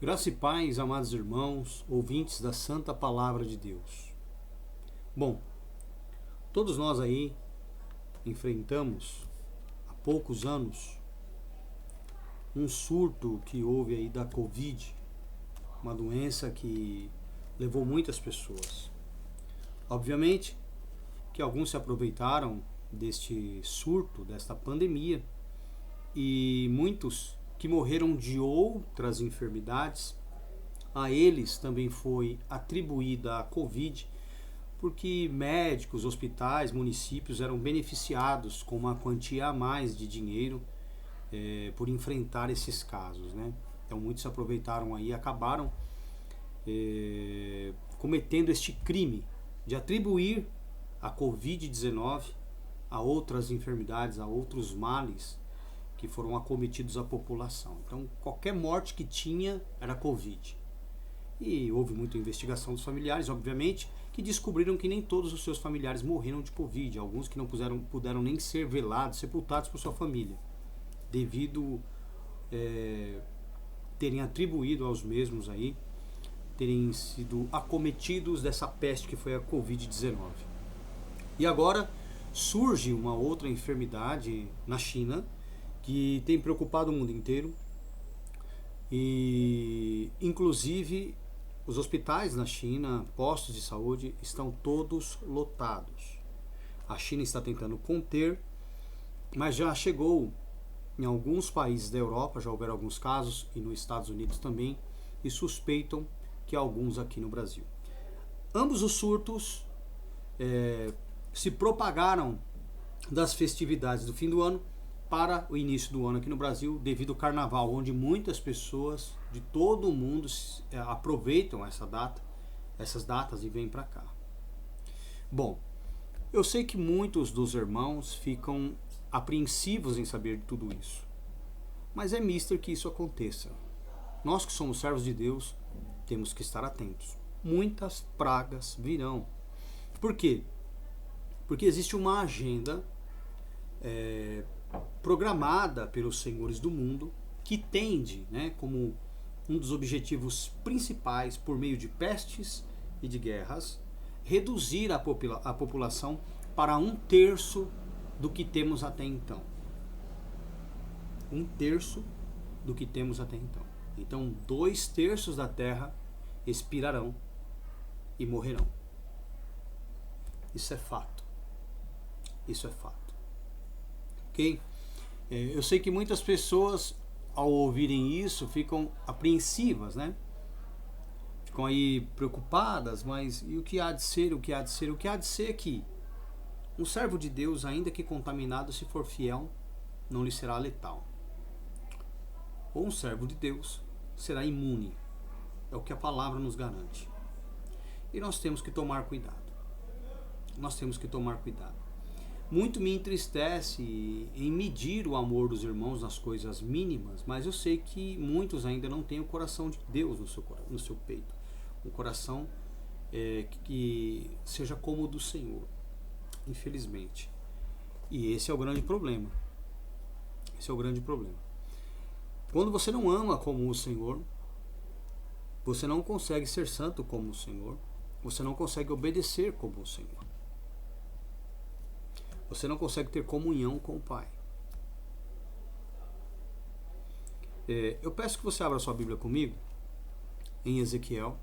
Graça e paz, amados irmãos, ouvintes da Santa Palavra de Deus. Bom, todos nós aí enfrentamos há poucos anos um surto que houve aí da Covid, uma doença que levou muitas pessoas. Obviamente que alguns se aproveitaram deste surto, desta pandemia, e muitos que morreram de outras enfermidades, a eles também foi atribuída a Covid, porque médicos, hospitais, municípios eram beneficiados com uma quantia a mais de dinheiro por enfrentar esses casos, né? Então muitos se aproveitaram aí e acabaram cometendo este crime de atribuir a Covid-19 a outras enfermidades, a outros males que foram acometidos à população. Então, qualquer morte que tinha era Covid. E houve muita investigação dos familiares, obviamente, que descobriram que nem todos os seus familiares morreram de Covid. Alguns que não puderam nem ser velados, sepultados por sua família, devido terem atribuído aos mesmos aí, terem sido acometidos dessa peste que foi a Covid-19. E agora surge uma outra enfermidade na China, que tem preocupado o mundo inteiro, e inclusive os hospitais na China, postos de saúde, estão todos lotados. A China está tentando conter, mas já chegou em alguns países da Europa, já houveram alguns casos, e nos Estados Unidos também, e suspeitam que alguns aqui no Brasil. Ambos os surtos se propagaram das festividades do fim do ano para o início do ano aqui no Brasil, devido ao carnaval, onde muitas pessoas de todo o mundo aproveitam essas datas e vêm para cá. Bom, eu sei que muitos dos irmãos ficam apreensivos em saber de tudo isso, mas é mister que isso aconteça. Nós que somos servos de Deus temos que estar atentos. Muitas pragas virão. Por quê? Porque existe uma agenda programada pelos senhores do mundo, que tende, como um dos objetivos principais, por meio de pestes e de guerras, reduzir a população para 1/3 do que temos até então. 1/3 do que temos até então. Então 2/3 da terra expirarão e morrerão. Isso é fato. Isso é fato. Ok? Eu sei que muitas pessoas, ao ouvirem isso, ficam apreensivas, né? Ficam aí preocupadas, mas e o que há de ser, o que há de ser? O que há de ser é que um servo de Deus, ainda que contaminado, se for fiel, não lhe será letal. Ou um servo de Deus será imune. É o que a palavra nos garante. E nós temos que tomar cuidado. Nós temos que tomar cuidado. Muito me entristece em medir o amor dos irmãos nas coisas mínimas, mas eu sei que muitos ainda não têm o coração de Deus no seu peito. Um coração que seja como o do Senhor, infelizmente. E esse é o grande problema. Esse é o grande problema. Quando você não ama como o Senhor, você não consegue ser santo como o Senhor, você não consegue obedecer como o Senhor. Você não consegue ter comunhão com o Pai. Eu peço que você abra sua Bíblia comigo em Ezequiel.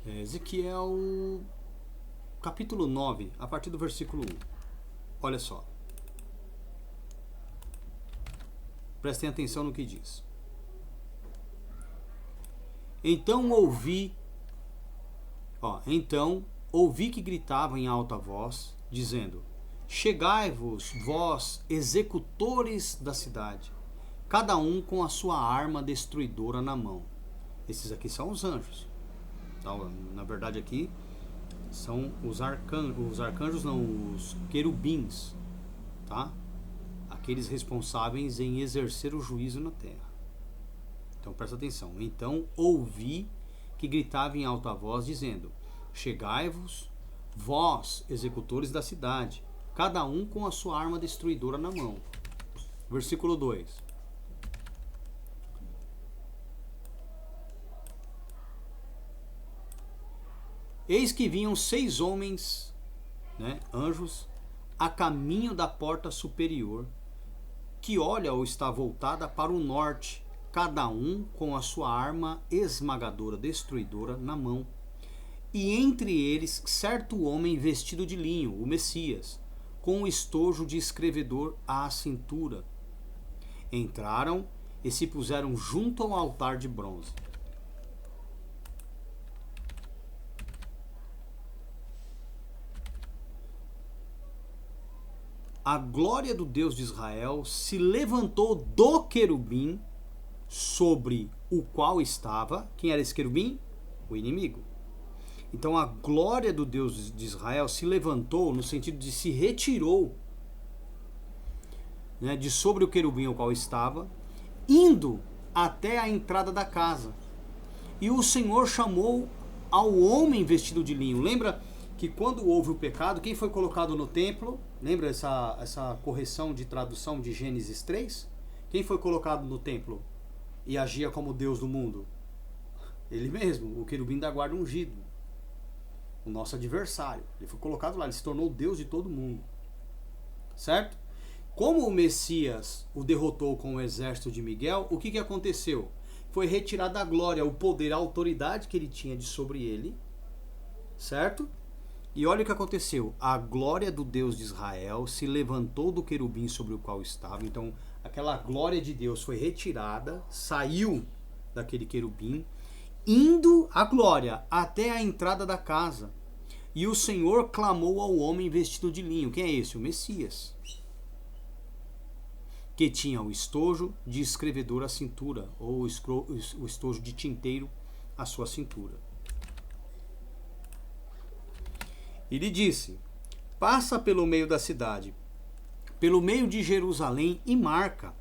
Ezequiel capítulo 9, a partir do versículo 1. Olha só. Prestem atenção no que diz. Então ouvi que gritavam em alta voz, dizendo: Chegai-vos, vós, executores da cidade, cada um com a sua arma destruidora na mão. Esses aqui são os anjos. Então, na verdade aqui são os arcanjos não, os querubins, tá? Aqueles responsáveis em exercer o juízo na terra. Então presta atenção. Então ouvi que gritava em alta voz, dizendo: Chegai-vos, vós, executores da cidade, cada um com a sua arma destruidora na mão. Versículo 2. Eis que vinham 6 homens, anjos, a caminho da porta superior, que olha ou está voltada para o norte, cada um com a sua arma esmagadora, destruidora, na mão. E entre eles certo homem vestido de linho, o Messias, com um estojo de escrevedor à cintura. Entraram e se puseram junto ao altar de bronze. A glória do Deus de Israel se levantou do querubim sobre o qual estava. Quem era esse querubim? O inimigo. Então a glória do Deus de Israel se levantou no sentido de se retirou, de sobre o querubim ao qual estava, indo até a entrada da casa. E o Senhor chamou ao homem vestido de linho. Lembra que quando houve o pecado, quem foi colocado no templo? Lembra essa correção de tradução de Gênesis 3? Quem foi colocado no templo e agia como Deus do mundo? Ele mesmo, o querubim da guarda ungido, o nosso adversário. Ele foi colocado lá, ele se tornou Deus de todo mundo. Certo? Como o Messias o derrotou com o exército de Miguel, o que aconteceu? Foi retirada a glória, o poder, a autoridade que ele tinha de sobre ele. Certo? E olha o que aconteceu. A glória do Deus de Israel se levantou do querubim sobre o qual estava. Então, aquela glória de Deus foi retirada, saiu daquele querubim, indo a glória até a entrada da casa. E o Senhor clamou ao homem vestido de linho. Quem é esse? O Messias. Que tinha o estojo de escrevedor à cintura, ou o estojo de tinteiro à sua cintura. E lhe disse: passa pelo meio da cidade, pelo meio de Jerusalém, e marca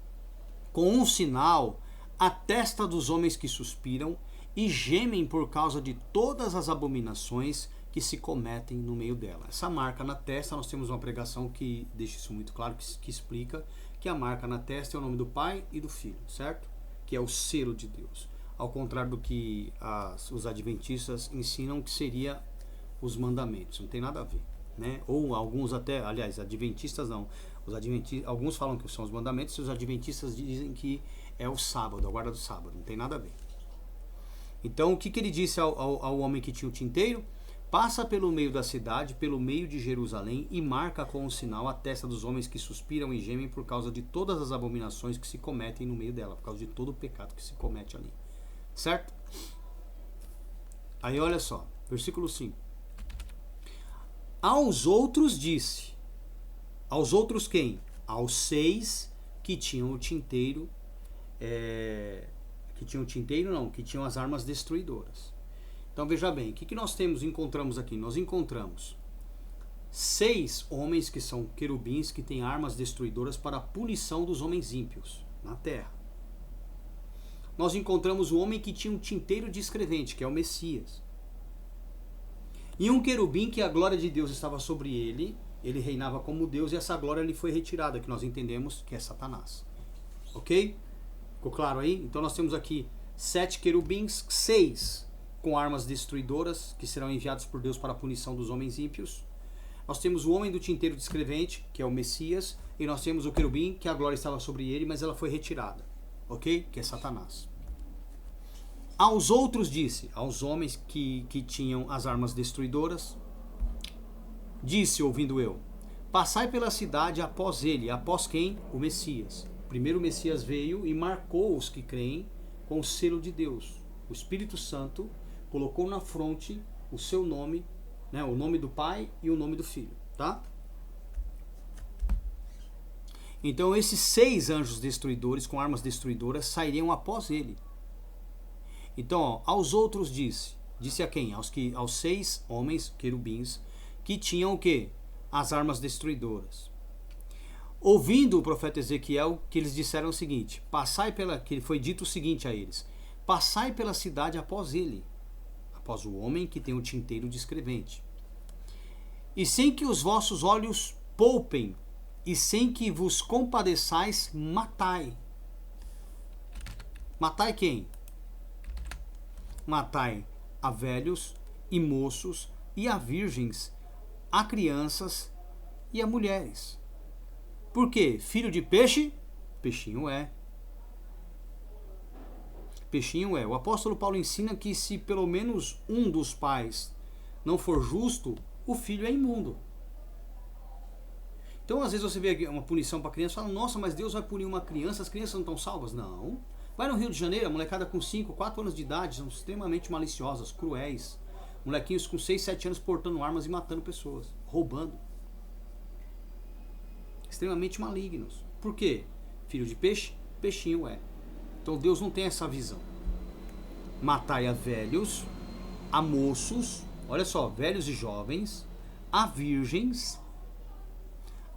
com um sinal a testa dos homens que suspiram e gemem por causa de todas as abominações que se cometem no meio dela. Essa marca na testa, nós temos uma pregação que deixa isso muito claro, que explica que a marca na testa é o nome do Pai e do Filho, certo? Que é o selo de Deus. Ao contrário do que os adventistas ensinam, que seria os mandamentos. Não tem nada a ver, Ou alguns até, aliás, adventistas não. Alguns falam que são os mandamentos e os adventistas dizem que é o sábado, a guarda do sábado. Não tem nada a ver. Então, o que ele disse ao homem que tinha o tinteiro? Passa pelo meio da cidade, pelo meio de Jerusalém, e marca com um sinal a testa dos homens que suspiram e gemem por causa de todas as abominações que se cometem no meio dela, por causa de todo o pecado que se comete ali. Certo? Aí olha só, versículo 5. Aos outros disse. Aos outros quem? Aos 6 que tinham o tinteiro, que tinham as armas destruidoras. Então veja bem, o que nós encontramos aqui? Nós encontramos 6 homens que são querubins, que têm armas destruidoras para a punição dos homens ímpios na terra. Nós encontramos o homem que tinha um tinteiro de escrevente, que é o Messias. E um querubim que a glória de Deus estava sobre ele, ele reinava como Deus, e essa glória lhe foi retirada, que nós entendemos que é Satanás. Ok? Ficou claro aí? Então nós temos aqui 7 querubins, 6 com armas destruidoras, que serão enviados por Deus para a punição dos homens ímpios. Nós temos o homem do tinteiro de escrevente, que é o Messias, e nós temos o querubim, que a glória estava sobre ele, mas ela foi retirada. Ok? Que é Satanás. Aos outros disse, aos homens que tinham as armas destruidoras, disse, ouvindo eu, passai pela cidade após ele. Após quem? O Messias. Primeiro o Messias veio e marcou os que creem com o selo de Deus. O Espírito Santo colocou na fronte o seu nome, o nome do Pai e o nome do Filho. Tá? Então esses 6 anjos destruidores com armas destruidoras sairiam após ele. Então, aos outros disse a quem? Aos 6 homens, querubins, que tinham o quê? As armas destruidoras. Ouvindo o profeta Ezequiel, que eles disseram o seguinte, que foi dito o seguinte a eles, passai pela cidade após ele, após o homem que tem o tinteiro de escrevente. E sem que os vossos olhos poupem, e sem que vos compadeçais, matai. Matai quem? Matai a velhos e moços, e a virgens, a crianças e a mulheres. Por quê? Filho de peixe, peixinho é. Peixinho é. O apóstolo Paulo ensina que se pelo menos um dos pais não for justo, o filho é imundo. Então, às vezes você vê uma punição para criança e fala, nossa, mas Deus vai punir uma criança, as crianças não estão salvas? Não. Vai no Rio de Janeiro, a molecada com 5, 4 anos de idade, são extremamente maliciosas, cruéis. Molequinhos com 6, 7 anos portando armas e matando pessoas, roubando. Extremamente malignos. Por quê? Filho de peixe, peixinho é. Então Deus não tem essa visão. Matai a velhos, a moços, olha só, velhos e jovens, a virgens,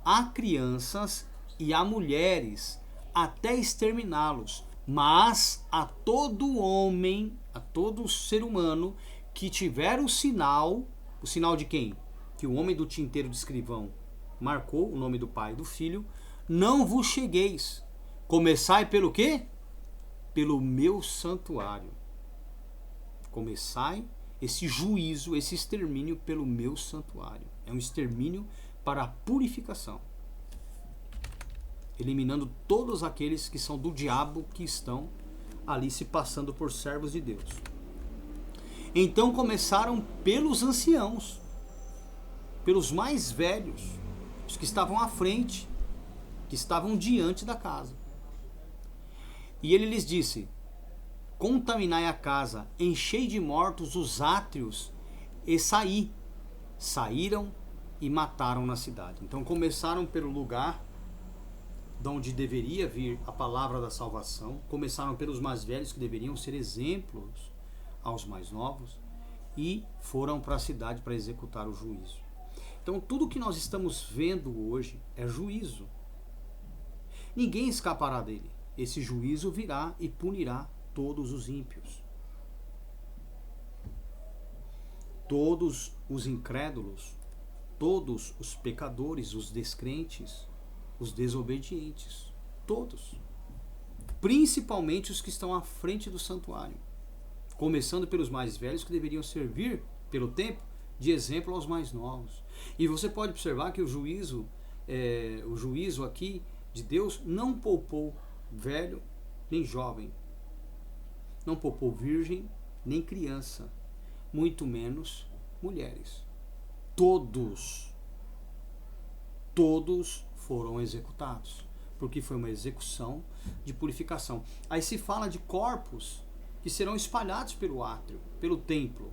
a crianças e a mulheres, até exterminá-los. Mas a todo homem, a todo ser humano que tiver o sinal de quem? Que o homem do tinteiro de escrivão marcou, o nome do Pai e do Filho, não vos chegueis. Começai pelo quê? Pelo meu santuário. Começai esse juízo, esse extermínio pelo meu santuário. É um extermínio para a purificação. Eliminando todos aqueles que são do diabo, que estão ali se passando por servos de Deus. Então começaram pelos anciãos, pelos mais velhos, os que estavam à frente, que estavam diante da casa. E ele lhes disse, contaminai a casa, enchei de mortos os átrios e saí. Saíram e mataram na cidade. Então começaram pelo lugar de onde deveria vir a palavra da salvação, começaram pelos mais velhos, que deveriam ser exemplos aos mais novos, e foram para a cidade para executar o juízo. Então tudo que nós estamos vendo hoje é juízo. Ninguém escapará dele. Esse juízo virá e punirá todos os ímpios. Todos os incrédulos, todos os pecadores, os descrentes, os desobedientes, todos. Principalmente os que estão à frente do santuário. Começando pelos mais velhos, que deveriam servir, pelo tempo, de exemplo aos mais novos. E você pode observar que o juízo aqui de Deus não poupou velho nem jovem. Não poupou virgem nem criança. Muito menos mulheres. Todos foram executados, porque foi uma execução de purificação. Aí se fala de corpos que serão espalhados pelo átrio, pelo templo.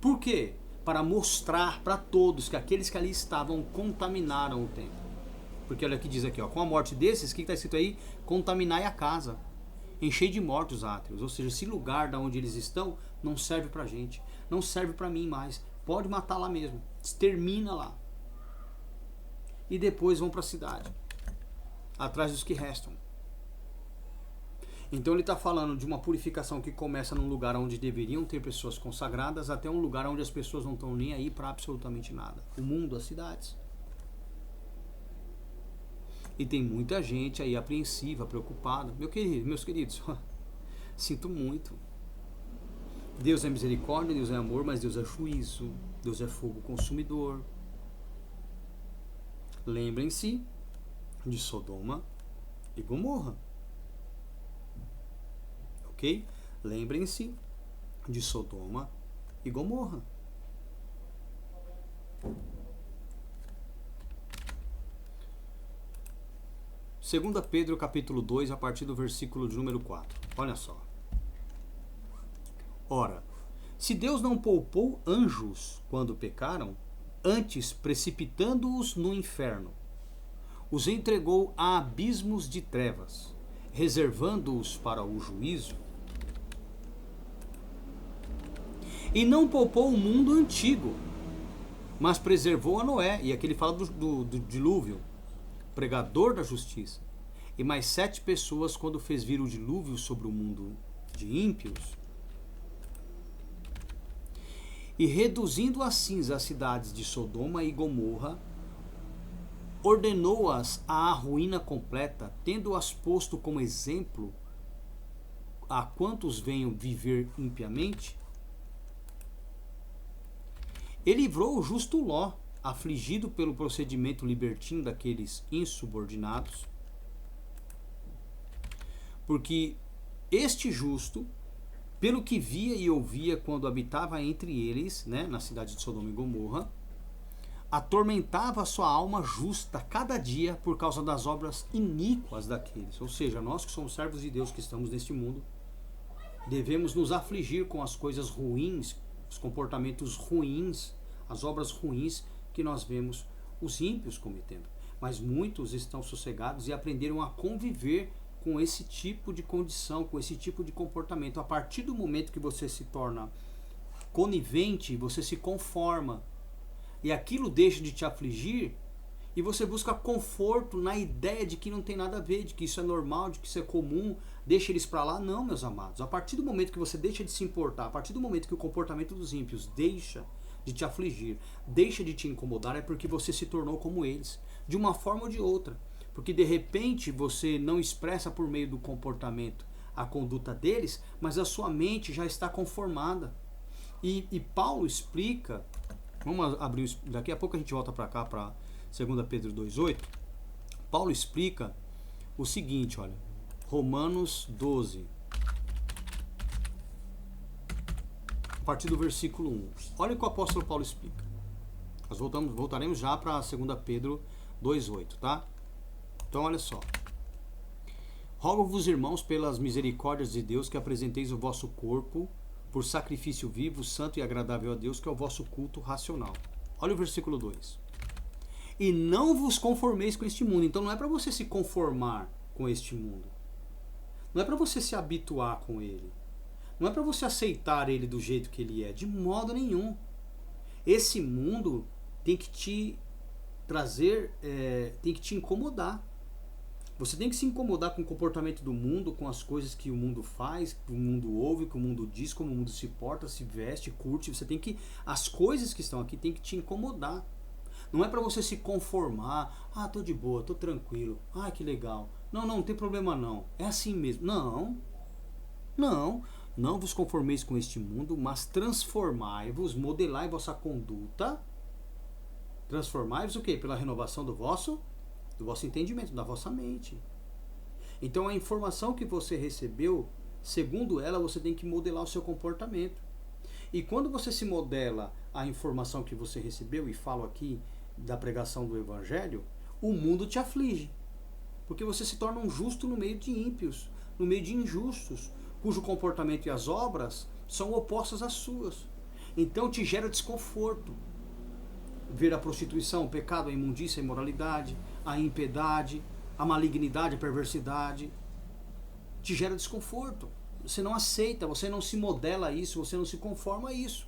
Por quê? Para mostrar para todos que aqueles que ali estavam contaminaram o templo. Porque olha o que diz aqui, ó, com a morte desses, o que está escrito aí? Contaminai a casa, enchei de mortos os átrios. Ou seja, esse lugar da onde eles estão não serve para gente, não serve para mim mais. Pode matar lá mesmo, extermina lá. E depois vão para a cidade, atrás dos que restam. Então ele está falando de uma purificação que começa num lugar onde deveriam ter pessoas consagradas, até um lugar onde as pessoas não estão nem aí para absolutamente nada. O mundo, as cidades. E tem muita gente aí apreensiva, preocupada. Meus queridos, sinto muito. Deus é misericórdia, Deus é amor, mas Deus é juízo. Deus é fogo consumidor. Lembrem-se de Sodoma e Gomorra. Ok? Lembrem-se de Sodoma e Gomorra. Segunda Pedro capítulo 2, a partir do versículo de número 4. Olha só. Ora, se Deus não poupou anjos quando pecaram, antes precipitando-os no inferno, os entregou a abismos de trevas, reservando-os para o juízo. E não poupou o mundo antigo, mas preservou a Noé, e aqui ele fala do dilúvio, pregador da justiça, e mais 7 pessoas quando fez vir o dilúvio sobre o mundo de ímpios, e reduzindo a cinza as cidades de Sodoma e Gomorra, ordenou-as à ruína completa, tendo-as posto como exemplo a quantos venham viver impiamente. E livrou o justo Ló, afligido pelo procedimento libertino daqueles insubordinados, porque este justo, pelo que via e ouvia quando habitava entre eles, né, na cidade de Sodoma e Gomorra, atormentava a sua alma justa cada dia por causa das obras iníquas daqueles. Ou seja, nós que somos servos de Deus, que estamos neste mundo, devemos nos afligir com as coisas ruins, os comportamentos ruins, as obras ruins que nós vemos os ímpios cometendo. Mas muitos estão sossegados e aprenderam a conviver com esse tipo de condição, com esse tipo de comportamento. A partir do momento que você se torna conivente, você se conforma e aquilo deixa de te afligir e você busca conforto na ideia de que não tem nada a ver, de que isso é normal, de que isso é comum, deixa eles para lá. Não, meus amados, a partir do momento que você deixa de se importar, a partir do momento que o comportamento dos ímpios deixa de te afligir, deixa de te incomodar, é porque você se tornou como eles, de uma forma ou de outra. Porque de repente você não expressa por meio do comportamento a conduta deles, mas a sua mente já está conformada. E Paulo explica, vamos abrir, daqui a pouco a gente volta para cá, para 2 Pedro 2,8. Paulo explica o seguinte, olha, Romanos 12, a partir do versículo 1. Olha o que o apóstolo Paulo explica. Nós voltaremos já para 2 Pedro 2,8, tá? Então olha só. Rogo-vos, irmãos, pelas misericórdias de Deus, que apresenteis o vosso corpo por sacrifício vivo, santo e agradável a Deus, que é o vosso culto racional. Olha o versículo 2. E não vos conformeis com este mundo. Então não é para você se conformar com este mundo. Não é para você se habituar com ele. Não é para você aceitar ele do jeito que ele é. De modo nenhum. Esse mundo tem que te trazer, tem que te incomodar. Você tem que se incomodar com o comportamento do mundo, com as coisas que o mundo faz, que o mundo ouve, que o mundo diz, como o mundo se porta, se veste, curte. Você tem que, as coisas que estão aqui tem que te incomodar. Não é para você se conformar. Ah, tô de boa, tô tranquilo. Ah, que legal. Não tem problema não. É assim mesmo. Não vos conformeis com este mundo, mas transformai-vos, modelai vossa conduta. Transformai-vos o quê? Pela renovação do vosso entendimento, da vossa mente. Então a informação que você recebeu, segundo ela, você tem que modelar o seu comportamento. E quando você se modela a informação que você recebeu, e falo aqui da pregação do Evangelho, o mundo te aflige. Porque você se torna um justo no meio de ímpios, no meio de injustos, cujo comportamento e as obras são opostas às suas. Então te gera desconforto. Ver a prostituição, o pecado, a imundícia, a imoralidade, a impiedade, a malignidade, a perversidade, te gera desconforto. Você não aceita, você não se modela a isso, você não se conforma a isso.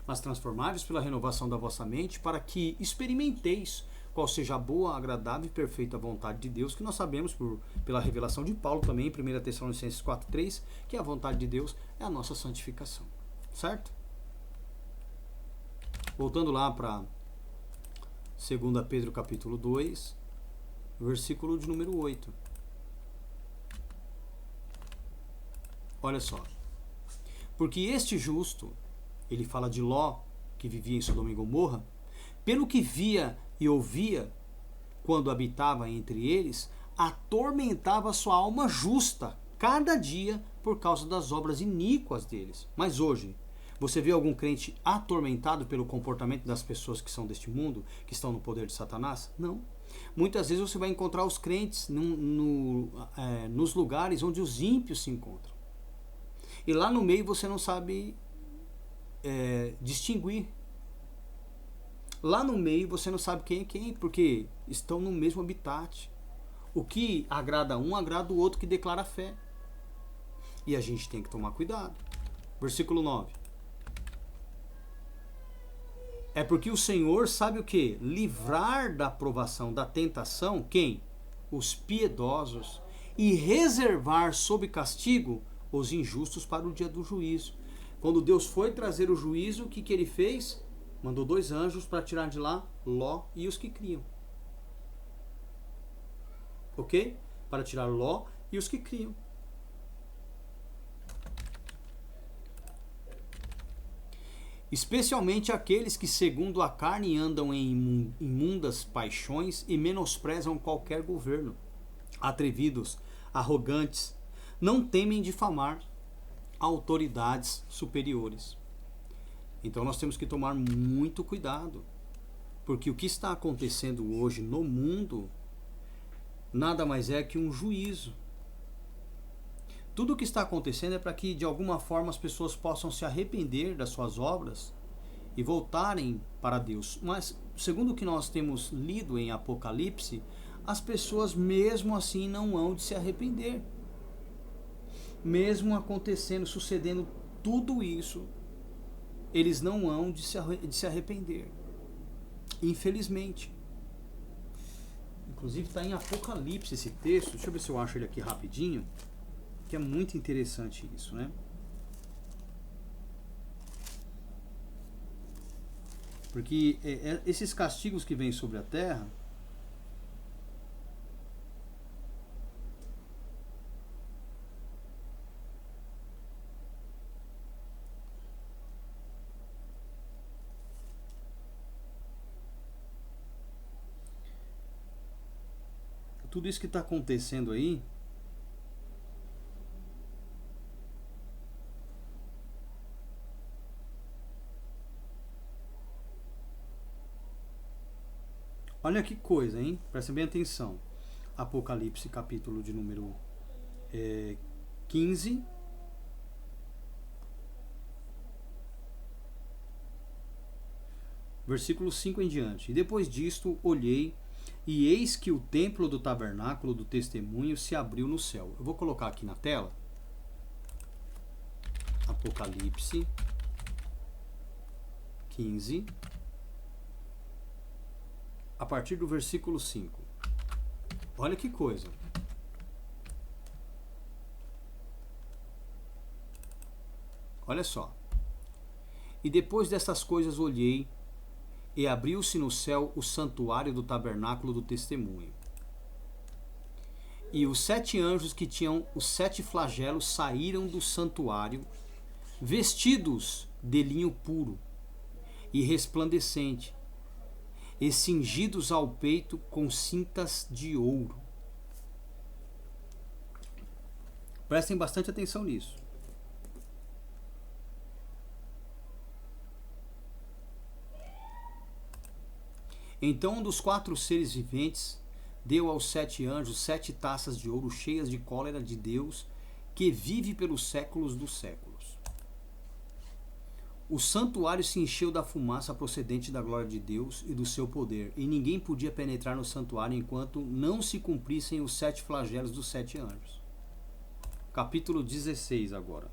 Mas transformai-vos pela renovação da vossa mente, para que experimenteis qual seja a boa, agradável e perfeita vontade de Deus, que nós sabemos pela revelação de Paulo também, em 1 Tessalonicenses 4,3, que a vontade de Deus é a nossa santificação. Certo? Voltando lá para 2 Pedro capítulo 2, versículo de número 8. Olha só. Porque este justo, ele fala de Ló, que vivia em Sodoma e Gomorra, pelo que via e ouvia quando habitava entre eles, atormentava sua alma justa cada dia por causa das obras iníquas deles. Mas hoje, você vê algum crente atormentado pelo comportamento das pessoas que são deste mundo, que estão no poder de Satanás? Não. Muitas vezes você vai encontrar os crentes nos lugares onde os ímpios se encontram. E lá no meio você não sabe distinguir. Lá no meio você não sabe quem é quem, porque estão no mesmo habitat. O que agrada um, agrada o outro que declara a fé. E a gente tem que tomar cuidado. Versículo 9. É porque o Senhor sabe o quê? Livrar da provação, da tentação, quem? Os piedosos. E reservar sob castigo os injustos para o dia do juízo. Quando Deus foi trazer o juízo, o que ele fez? Mandou 2 anjos para tirar de lá Ló e os que criam. Ok? Para tirar Ló e os que criam. especialmente aqueles que segundo a carne andam em imundas paixões e menosprezam qualquer governo, atrevidos, arrogantes, não temem difamar autoridades superiores. Então nós temos que tomar muito cuidado, porque o que está acontecendo hoje no mundo nada mais é que um juízo. Tudo o que está acontecendo é para que de alguma forma as pessoas possam se arrepender das suas obras e voltarem para Deus. Mas segundo o que nós temos lido em Apocalipse, as pessoas mesmo assim não hão de se arrepender. Mesmo acontecendo, sucedendo tudo isso, eles não hão de se arrepender. Infelizmente. Inclusive está em Apocalipse esse texto. Deixa eu ver se eu acho ele aqui rapidinho, que é muito interessante isso, né? Porque esses castigos que vêm sobre a terra, tudo isso que está acontecendo aí, olha que coisa, hein? Presta bem atenção. Apocalipse, capítulo de número 15. Versículo 5 em diante. E depois disto olhei, e eis que o templo do tabernáculo do testemunho se abriu no céu. Eu vou colocar aqui na tela. Apocalipse 15. A partir do versículo 5. Olha que coisa. Olha só. E depois dessas coisas olhei, e abriu-se no céu o santuário do tabernáculo do testemunho. E os 7 anjos que tinham os 7 flagelos saíram do santuário, vestidos de linho puro e resplandecente, e cingidos ao peito com cintas de ouro. Prestem bastante atenção nisso. Então um dos 4 seres viventes deu aos 7 anjos 7 taças de ouro cheias de cólera de Deus, que vive pelos séculos dos séculos. O santuário se encheu da fumaça procedente da glória de Deus e do seu poder, e ninguém podia penetrar no santuário enquanto não se cumprissem os 7 flagelos dos 7 anjos. Capítulo 16 agora.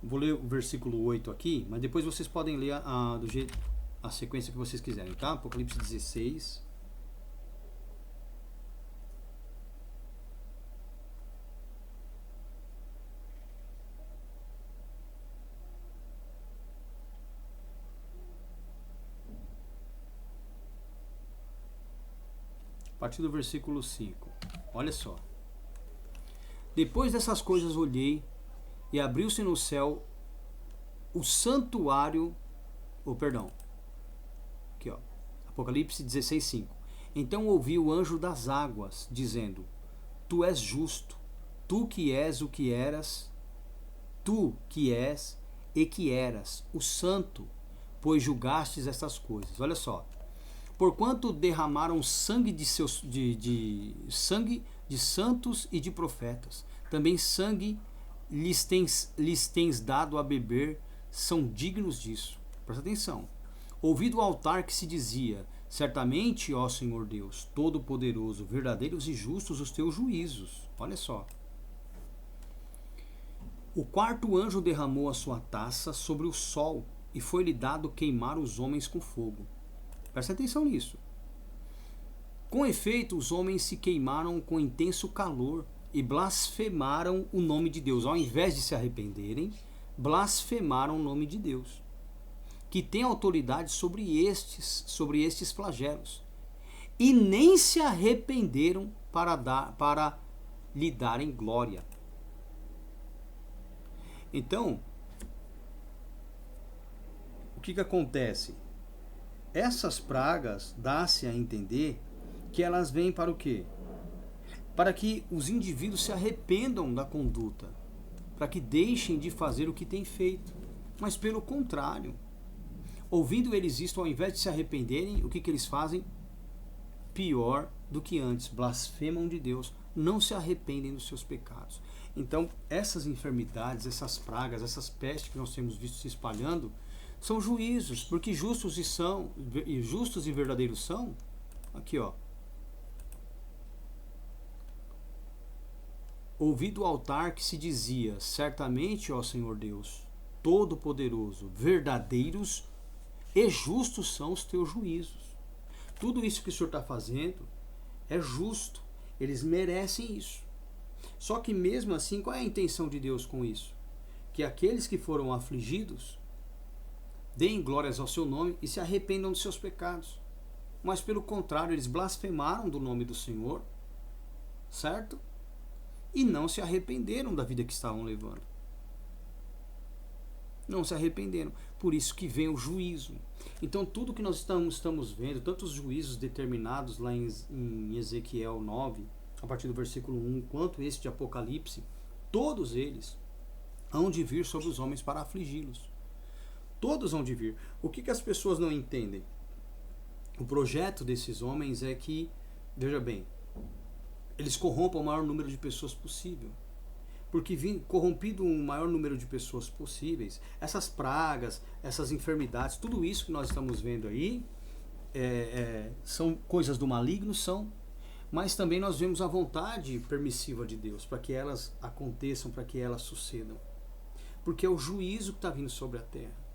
Vou ler o versículo 8 aqui, mas depois vocês podem ler a sequência que vocês quiserem, tá? Apocalipse 16. A partir do versículo 5. Olha só. Depois dessas coisas olhei, e abriu-se no céu o santuário, aqui ó, Apocalipse 16:5. Então ouvi o anjo das águas, dizendo: Tu és justo, tu que és o que eras, tu que és e que eras, o santo, pois julgastes estas coisas. Olha só. Porquanto derramaram sangue sangue de santos e de profetas, também sangue lhes tens dado a beber, são dignos disso. Presta atenção. Ouvi do altar que se dizia: certamente, ó Senhor Deus, Todo-Poderoso, verdadeiros e justos os teus juízos. Olha só. O 4º anjo derramou a sua taça sobre o sol, e foi-lhe dado queimar os homens com fogo. Presta atenção nisso. Com efeito, os homens se queimaram com intenso calor, e blasfemaram o nome de Deus. Ao invés de se arrependerem, blasfemaram o nome de Deus, que tem autoridade sobre estes flagelos, e nem se arrependeram para lhe darem glória. Então, o que acontece? Essas pragas dá-se a entender que elas vêm para o quê? Para que os indivíduos se arrependam da conduta, para que deixem de fazer o que têm feito. Mas pelo contrário, ouvindo eles isto, ao invés de se arrependerem, o que eles fazem? Pior do que antes, blasfemam de Deus, não se arrependem dos seus pecados. Então, essas enfermidades, essas pragas, essas pestes que nós temos visto se espalhando, são juízos, porque justos e verdadeiros são, aqui ó, ouvi do altar que se dizia, certamente, ó Senhor Deus, Todo-Poderoso, verdadeiros e justos são os teus juízos. Tudo isso que o Senhor está fazendo é justo, eles merecem isso. Só que mesmo assim, qual é a intenção de Deus com isso? Que aqueles que foram afligidos deem glórias ao seu nome e se arrependam dos seus pecados. Mas pelo contrário, eles blasfemaram do nome do Senhor, certo? E não se arrependeram da vida que estavam levando. Não se arrependeram. Por isso que vem o juízo. Então tudo que nós estamos vendo, tantos juízos determinados lá em Ezequiel 9, a partir do versículo 1, quanto esse de Apocalipse, todos eles hão de vir sobre os homens para afligi-los. Todos hão de vir. O que as pessoas não entendem? O projeto desses homens é que, veja bem, eles corrompam o maior número de pessoas possível. Porque corrompido o maior número de pessoas possíveis, essas pragas, essas enfermidades, tudo isso que nós estamos vendo aí, são coisas do maligno, são, mas também nós vemos a vontade permissiva de Deus para que elas aconteçam, para que elas sucedam. Porque é o juízo que está vindo sobre a terra.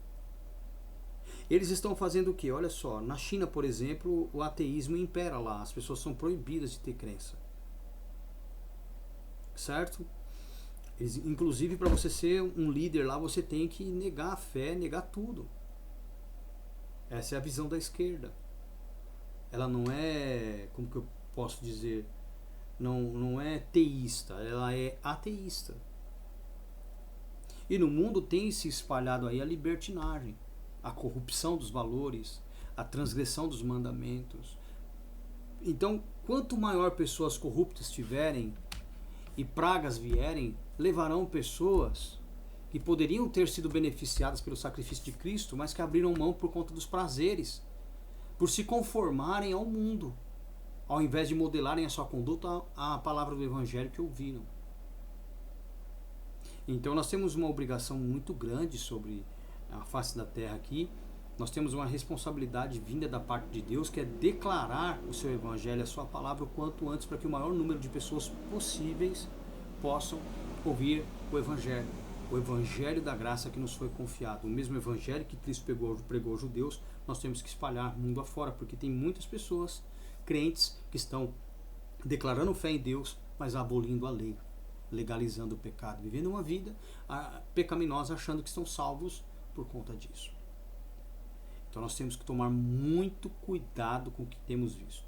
Eles estão fazendo o quê? Olha só, na China, por exemplo, o ateísmo impera lá, as pessoas são proibidas de ter crença. Certo? Inclusive, para você ser um líder lá, você tem que negar a fé, negar tudo. Essa é a visão da esquerda. Ela não é, como que eu posso dizer, não é teísta, ela é ateísta. E no mundo tem se espalhado aí a libertinagem, a corrupção dos valores, a transgressão dos mandamentos. Então, quanto maior pessoas corruptas tiverem e pragas vierem, levarão pessoas que poderiam ter sido beneficiadas pelo sacrifício de Cristo, mas que abriram mão por conta dos prazeres, por se conformarem ao mundo, ao invés de modelarem a sua conduta à palavra do Evangelho que ouviram. Então nós temos uma obrigação muito grande sobre a face da terra aqui. Nós temos uma responsabilidade vinda da parte de Deus, que é declarar o seu Evangelho, a sua palavra, o quanto antes, para que o maior número de pessoas possíveis possam ouvir o Evangelho da graça que nos foi confiado. O mesmo Evangelho que Cristo pregou aos judeus, nós temos que espalhar mundo afora, porque tem muitas pessoas, crentes, que estão declarando fé em Deus, mas abolindo a lei, legalizando o pecado, vivendo uma vida pecaminosa, achando que estão salvos por conta disso. Então nós temos que tomar muito cuidado com o que temos visto.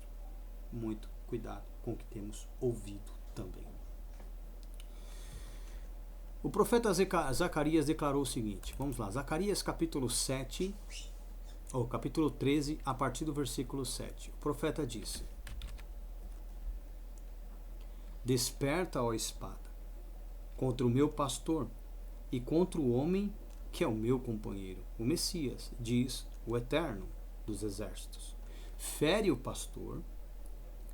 Muito cuidado com o que temos ouvido também. O profeta Zacarias declarou o seguinte, vamos lá, Zacarias capítulo 7, ou capítulo 13, a partir do versículo 7. O profeta disse: Desperta, ó espada, contra o meu pastor e contra o homem que é o meu companheiro, o Messias, diz o Eterno dos Exércitos. Fere o pastor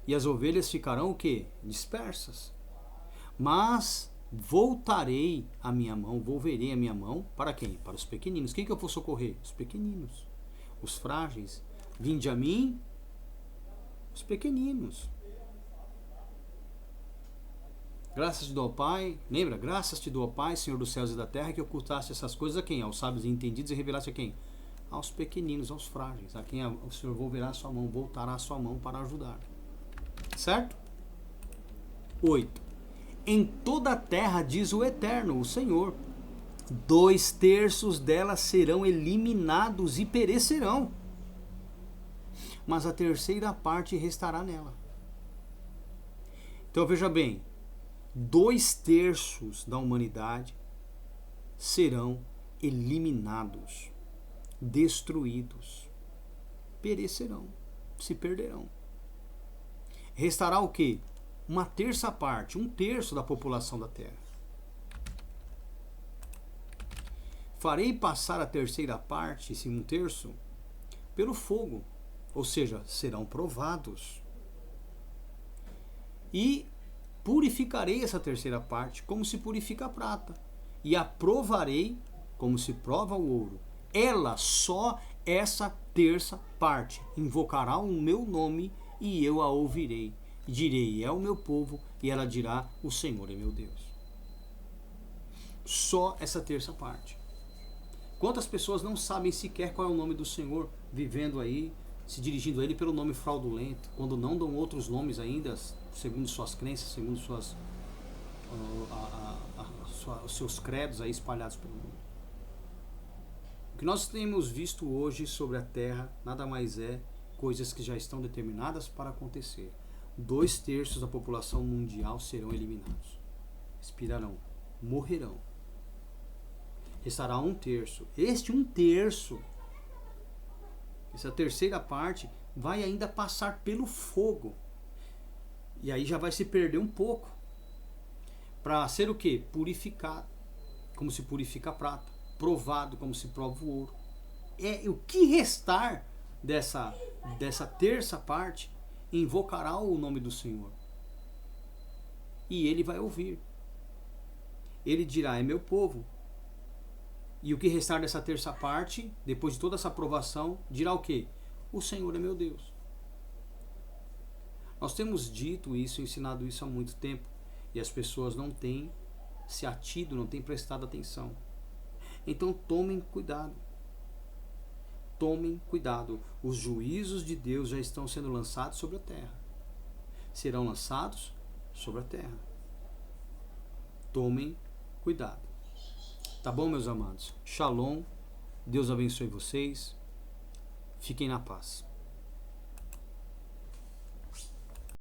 e as ovelhas ficarão o quê? Dispersas. Mas volverei a minha mão para quem? Para os pequeninos. Quem que eu vou socorrer? Os pequeninos, os frágeis. Vinde a mim, os pequeninos. Graças te dou ao Pai, lembra? Graças te dou ao Pai, Senhor dos céus e da terra, que ocultaste essas coisas a quem? Aos sábios e entendidos, e revelaste a quem? Aos pequeninos, aos frágeis, a quem o Senhor voltará a sua mão para ajudar. Certo? 8. em toda a terra, diz o Eterno, o Senhor, 2/3 dela serão eliminados e perecerão, mas a terceira parte restará nela. Então veja bem, 2/3 da humanidade serão eliminados, destruídos, perecerão, se perderão. Restará o quê? Uma terça parte, 1/3 da população da terra. Farei passar a terceira parte, esse 1/3, pelo fogo, ou seja, serão provados. E purificarei essa terceira parte como se purifica a prata, e a provarei como se prova o ouro. Ela, só essa terça parte, invocará o meu nome e eu a ouvirei. Direi, é o meu povo, e ela dirá, o Senhor é meu Deus. Só essa terça parte. Quantas pessoas não sabem sequer qual é o nome do Senhor, vivendo aí, se dirigindo a Ele pelo nome fraudulento, quando não dão outros nomes ainda, segundo suas crenças, segundo os seus credos aí espalhados pelo mundo. O que nós temos visto hoje sobre a Terra nada mais é coisas que já estão determinadas para acontecer. 2/3 da população mundial serão eliminados, expirarão, morrerão. Restará 1/3. Este 1/3, essa terceira parte, vai ainda passar pelo fogo. E aí já vai se perder um pouco. Para ser o quê? Purificado, como se purifica a prata. Provado, como se prova o ouro. É o que restar dessa terça parte, invocará o nome do Senhor. E ele vai ouvir. Ele dirá, é meu povo. E o que restar dessa terça parte, depois de toda essa provação, dirá o quê? O Senhor é meu Deus. Nós temos dito isso, ensinado isso há muito tempo, e as pessoas não têm se atido, não têm prestado atenção. Então tomem cuidado. Tomem cuidado. Os juízos de Deus já estão sendo lançados sobre a terra. Serão lançados sobre a terra. Tomem cuidado. Tá bom, meus amados? Shalom. Deus abençoe vocês. Fiquem na paz.